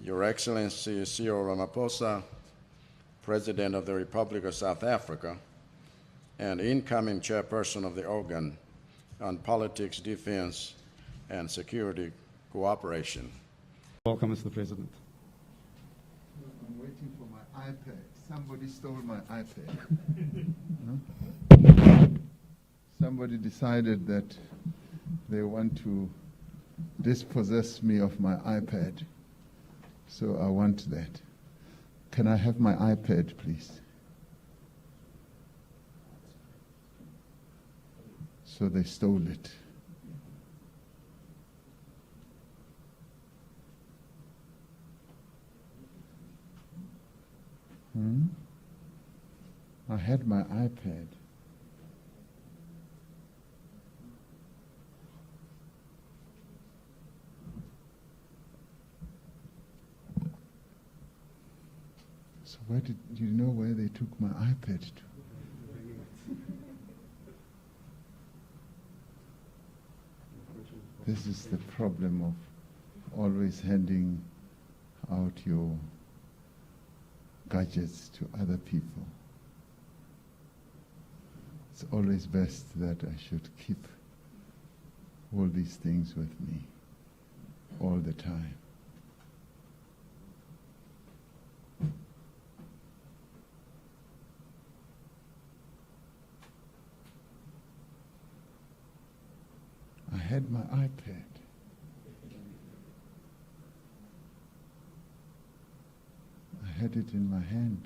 Your Excellency Cyril Ramaphosa, President of the Republic of South Africa, and incoming chairperson of the organ on politics, defense, and security cooperation. Welcome, Mr. President. I'm waiting for my iPad. Somebody stole my iPad. No? Somebody decided that they want to dispossess me of my iPad. So I want that. Can I have my iPad, please? So they stole it. I had my iPad. So where do you know where they took my iPad to? This is the problem of always handing out your gadgets to other people. It's always best that I should keep all these things with me all the time. I had my iPad. I had it in my hand.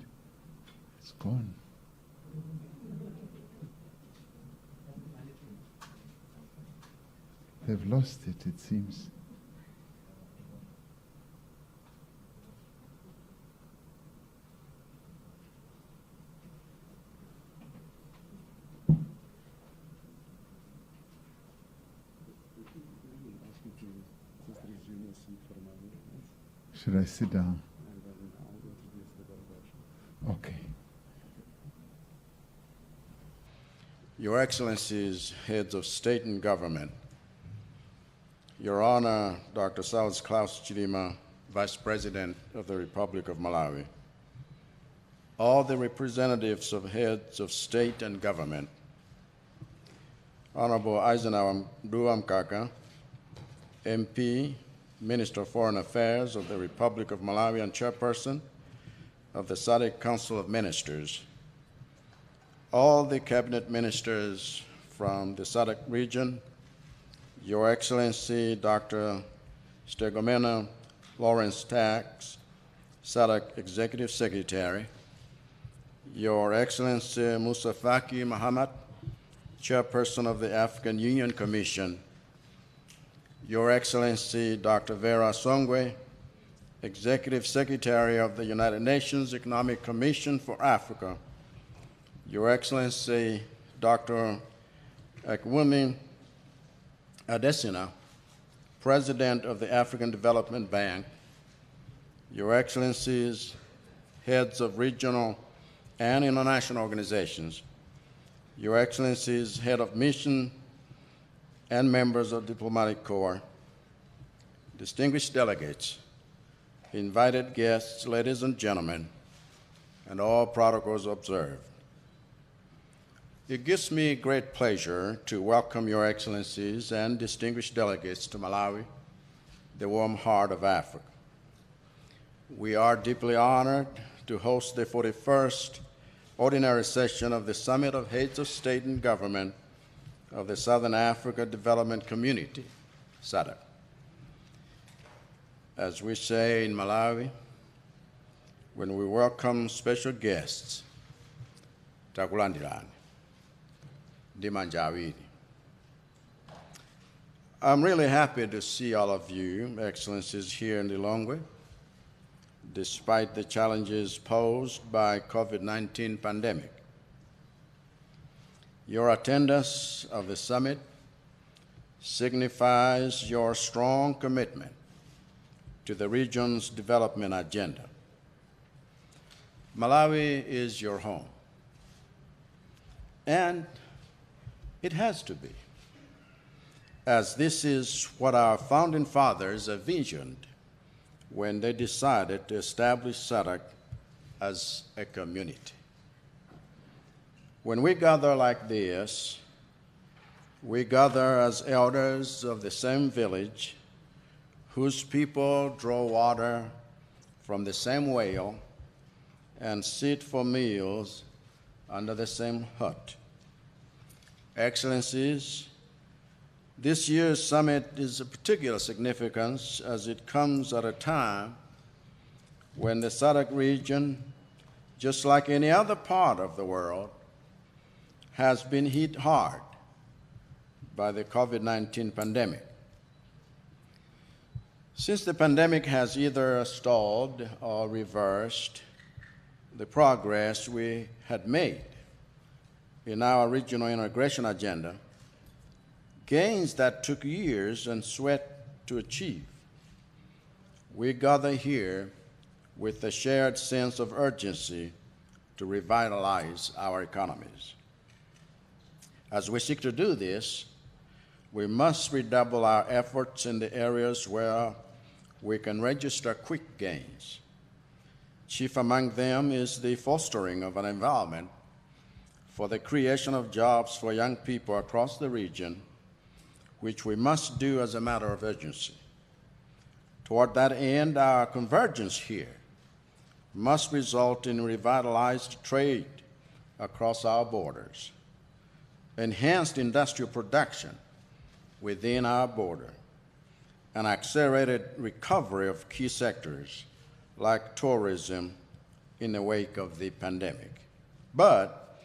It's gone. They've lost it, it seems. Should I sit down? Okay. Your Excellencies, heads of state and government, Your Honor, Dr. Saus Klaus Chilima, Vice President of the Republic of Malawi, all the representatives of heads of state and government, Honorable Eisenhower Mduwa-Mkaka, MP, Minister of Foreign Affairs of the Republic of Malawi and Chairperson of the SADC Council of Ministers, all the cabinet ministers from the SADC region, Your Excellency Dr. Stegomena Lawrence Tax, SADC Executive Secretary, Your Excellency Musa Faki Mahamat, Chairperson of the African Union Commission, Your Excellency Dr. Vera Songwe, Executive Secretary of the United Nations Economic Commission for Africa, Your Excellency Dr. Ekwumi Adesina, President of the African Development Bank, Your Excellencies, heads of regional and international organizations, Your Excellencies, head of mission and members of diplomatic corps, distinguished delegates, invited guests, ladies and gentlemen, and all protocols observed. It gives me great pleasure to welcome Your Excellencies and distinguished delegates to Malawi, the warm heart of Africa. We are deeply honored to host the 41st ordinary session of the Summit of Heads of State and Government of the Southern Africa Development Community, SADC. As we say in Malawi, when we welcome special guests, takulandirani, dimanjawiri. I'm really happy to see all of you, Excellencies, here in Lilongwe, despite the challenges posed by COVID-19 pandemic. Your attendance of the summit signifies your strong commitment to the region's development agenda. Malawi is your home, and it has to be, as this is what our founding fathers envisioned when they decided to establish SADC as a community. When we gather like this, we gather as elders of the same village whose people draw water from the same well and sit for meals under the same hut. Excellencies, this year's summit is of particular significance as it comes at a time when the SADC region, just like any other part of the world, has been hit hard by the COVID-19 pandemic. Since the pandemic has either stalled or reversed the progress we had made in our regional integration agenda, gains that took years and sweat to achieve, we gather here with a shared sense of urgency to revitalize our economies. As we seek to do this, we must redouble our efforts in the areas where we can register quick gains. Chief among them is the fostering of an environment for the creation of jobs for young people across the region, which we must do as a matter of urgency. Toward that end, our convergence here must result in revitalized trade across our borders, enhanced industrial production within our border, an accelerated recovery of key sectors like tourism in the wake of the pandemic. But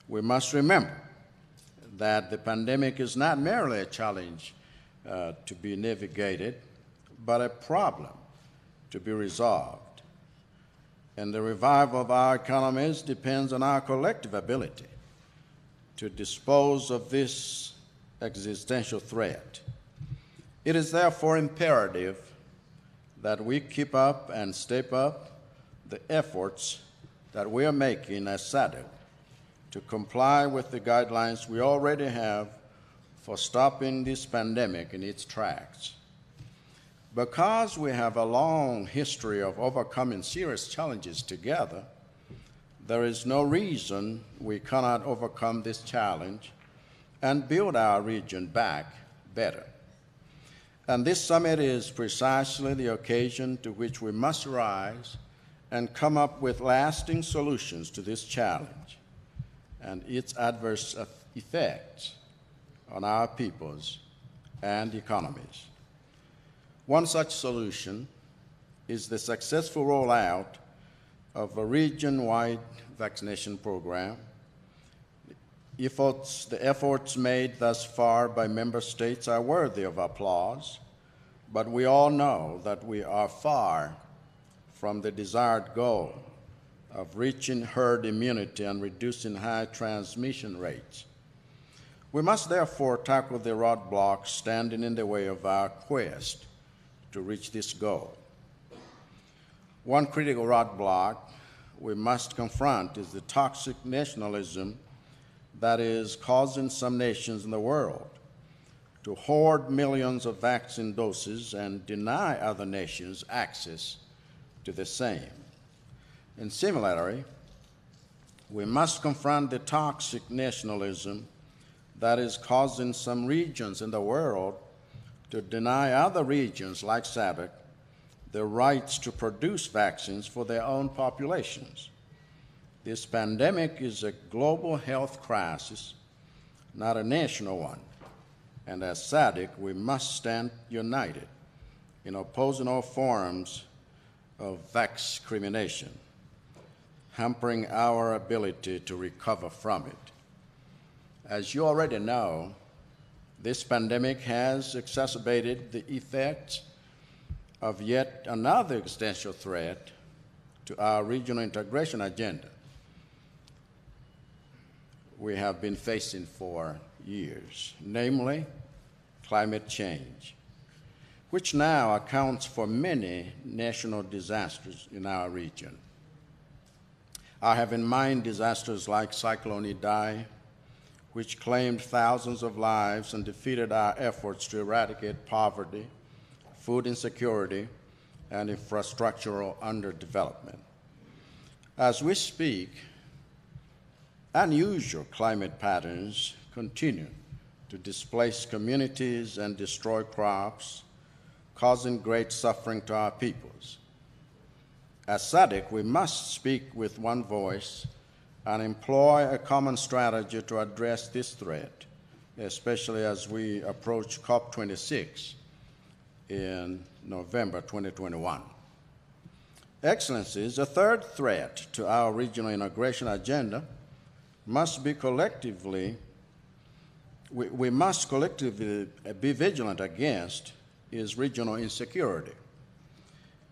we must remember that the pandemic is not merely a challenge to be navigated, but a problem to be resolved. And the revival of our economies depends on our collective ability to dispose of this existential threat. It is therefore imperative that we keep up and step up the efforts that we are making as SADC to comply with the guidelines we already have for stopping this pandemic in its tracks. Because we have a long history of overcoming serious challenges together, there is no reason we cannot overcome this challenge and build our region back better. And this summit is precisely the occasion to which we must rise and come up with lasting solutions to this challenge and its adverse effects on our peoples and economies. One such solution is the successful rollout of a region-wide vaccination program. The efforts made thus far by member states are worthy of applause, but we all know that we are far from the desired goal of reaching herd immunity and reducing high transmission rates. We must therefore tackle the roadblocks standing in the way of our quest to reach this goal. One critical roadblock we must confront is the toxic nationalism that is causing some nations in the world to hoard millions of vaccine doses and deny other nations access to the same. And similarly, we must confront the toxic nationalism that is causing some regions in the world to deny other regions like SADC the rights to produce vaccines for their own populations. This pandemic is a global health crisis, not a national one. And as SADC, we must stand united in opposing all forms of vaccination, hampering our ability to recover from it. As you already know, this pandemic has exacerbated the effects of yet another existential threat to our regional integration agenda we have been facing for years, namely climate change, which now accounts for many national disasters in our region. I have in mind disasters like Cyclone Idai, which claimed thousands of lives and defeated our efforts to eradicate poverty, food insecurity, and infrastructural underdevelopment. As we speak, unusual climate patterns continue to displace communities and destroy crops, causing great suffering to our peoples. As SADC, we must speak with one voice and employ a common strategy to address this threat, especially as we approach COP26 in November 2021. Excellencies, a third threat to our regional integration agenda must be we must collectively be vigilant against is regional insecurity.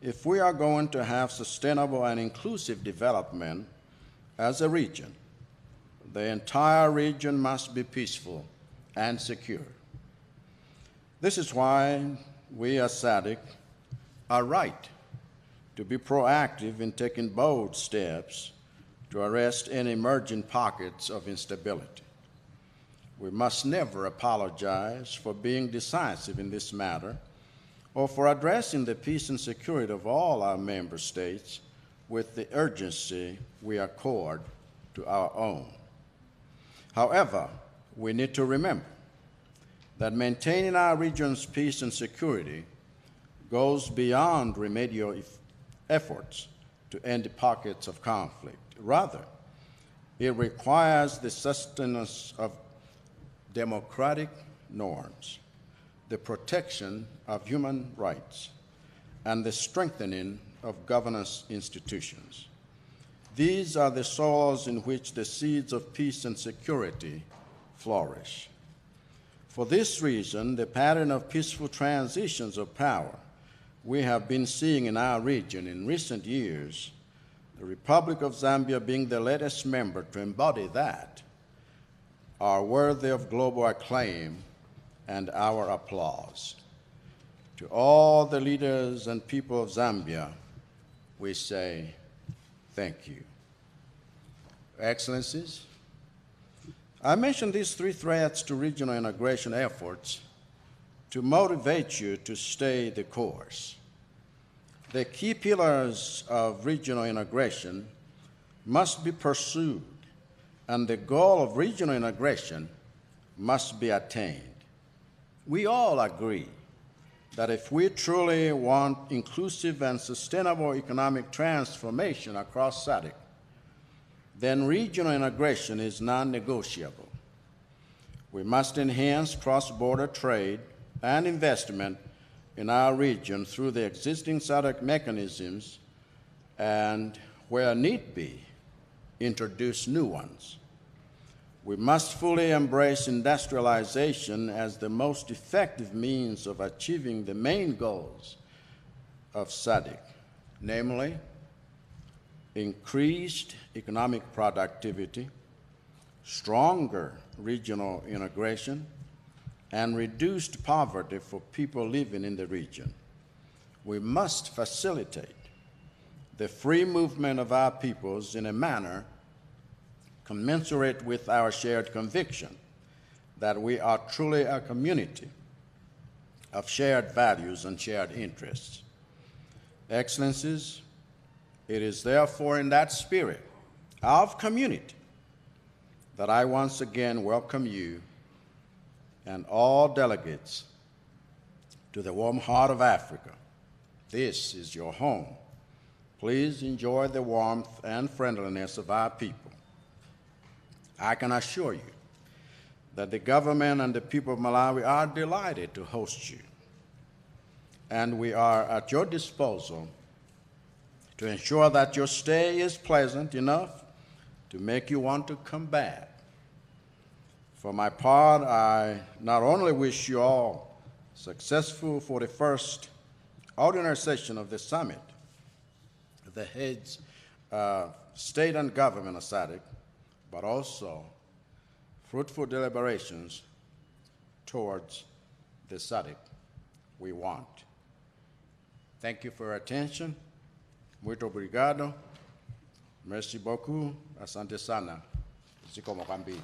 If we are going to have sustainable and inclusive development as a region, the entire region must be peaceful and secure. This is why we as SADC are right to be proactive in taking bold steps to arrest any emerging pockets of instability. We must never apologize for being decisive in this matter or for addressing the peace and security of all our member states with the urgency we accord to our own. However, we need to remember that maintaining our region's peace and security goes beyond remedial efforts to end the pockets of conflict. Rather, it requires the sustenance of democratic norms, the protection of human rights, and the strengthening of governance institutions. These are the soils in which the seeds of peace and security flourish. For this reason, the pattern of peaceful transitions of power we have been seeing in our region in recent years, the Republic of Zambia being the latest member to embody that, are worthy of global acclaim and our applause. To all the leaders and people of Zambia, we say thank you. Excellencies, I mentioned these three threats to regional integration efforts to motivate you to stay the course. The key pillars of regional integration must be pursued, and the goal of regional integration must be attained. We all agree that if we truly want inclusive and sustainable economic transformation across SADC, then regional integration is non-negotiable. We must enhance cross-border trade and investment in our region through the existing SADC mechanisms and, where need be, introduce new ones. We must fully embrace industrialization as the most effective means of achieving the main goals of SADC, namely increased economic productivity, stronger regional integration, and reduced poverty for people living in the region. We must facilitate the free movement of our peoples in a manner commensurate with our shared conviction that we are truly a community of shared values and shared interests. Excellencies, it is therefore in that spirit of community that I once again welcome you and all delegates to the warm heart of Africa. This is your home. Please enjoy the warmth and friendliness of our people. I can assure you that the government and the people of Malawi are delighted to host you, and we are at your disposal to ensure that your stay is pleasant enough to make you want to come back. For my part, I not only wish you all successful for the first ordinary session of the summit, the heads of state and government of SADC, but also fruitful deliberations towards the SADC we want. Thank you for your attention. Muito obrigado. Merci beaucoup. Asante sana. Zikomo kambini.